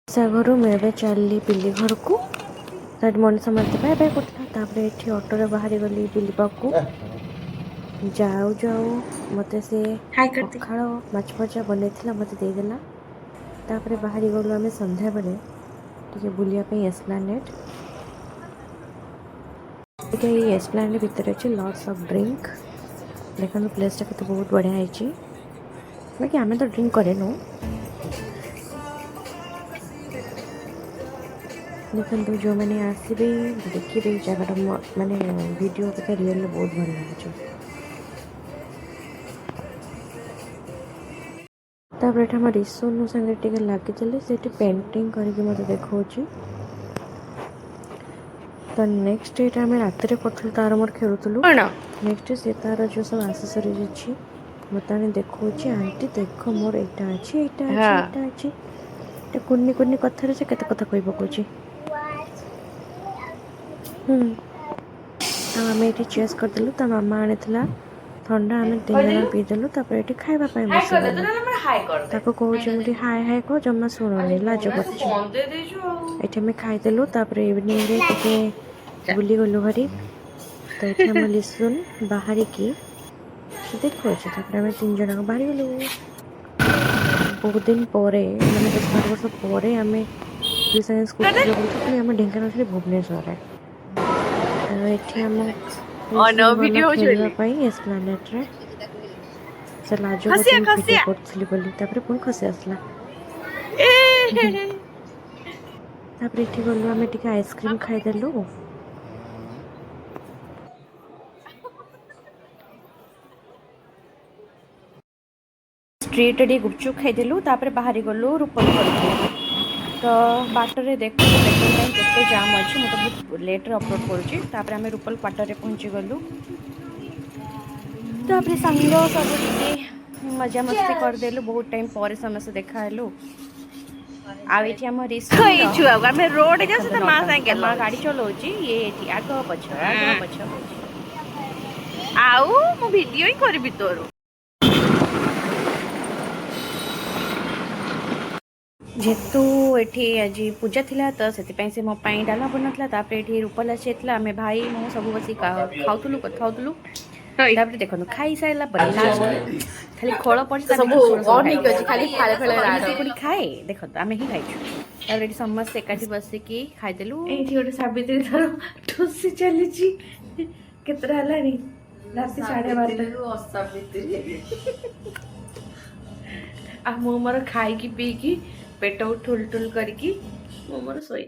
घर मैं चलली बिल्ली घर को मनीष मत पाए करता ये ऑटो बाहरी गली बुलवाक जाऊ जाऊ मत से पखाड़ माछ भजा बनई मत देदेला तापर बाहरी गलु आम संध्या बेले टे बुलायापी एस्प्लानेड ये एस्प्लानेड भितर अच्छे लॉट्स ऑफ ड्रिंक देखो प्लेसटा के बहुत बढ़िया है बाकी आम तो ड्रिंक करेनु देखो जो मैंने आसबे देखिए जगह माने वीडियो अपेक्षा रियल बहुत भल लगे तापर रिसोनु संगे टे लगी से पेंटिंग करके मत देखा तो नेक्स्ट ये आम रात पढ़ू तार मोर खेलुलू नेक्स्ट से तार जो सब आसेसरीज अच्छी बर्तमान देखा आंटी देख मोर यहाँ अच्छी यहाँ अच्छी कुन्नी कुन्नी कथार से केते कथा कह पकाउची आम ये चेस करदेलु ता मामा आनी ठंडा आम 3 जन पीदेलु ये खाइबा बस कहूँ हाय हाय कह जमा शुणुनि लाज कर खाईदेलु इवनिंग टे बुली गलु भारी तो ये लिसुन बाहर की देखा आम 3 जन बाहरी गलु बहुत दिन पर मैंने 10-12 वर्ष पर आम स्कूटी आम ढेंकानाल भुवनेश्वर एस्प्लानेड से लाज करी पुणी खसी आसला ये गलु आम टे आइसक्रीम खाईदेलु स्ट्रीट टे गुपचुप खाईदेलु बाहरी गलु रूपल तो बाटर देखो केते जाम अच्छी मैं तो बहुत लेट अपलोड करुँच आम रूपल क्वार्टर पहुँची गलु सांग सब मजा मस्ती करदेलु बहुत टाइम पर समस्त देखालु आम रोड गाड़ी चलाऊँगी ये आग पछ आउ मु वीडियो ही करी तोर जेहेतु ये आज पूजा थिला तो से मो डालमा बनता ये रूपल आसी आम भाई मो सब बस खाऊलु कथाऊलु देखो खाई सारा खाली खोल पड़ी खाए देख आम ही खाई समस्त एकाठी बसिकी खाईदेलु गोटे सावित्री थर ठोसी चली केतरा राति 12:30 आ मो मोर खाई पीकी पेट ठुल ठुल करके मो मोर सोई।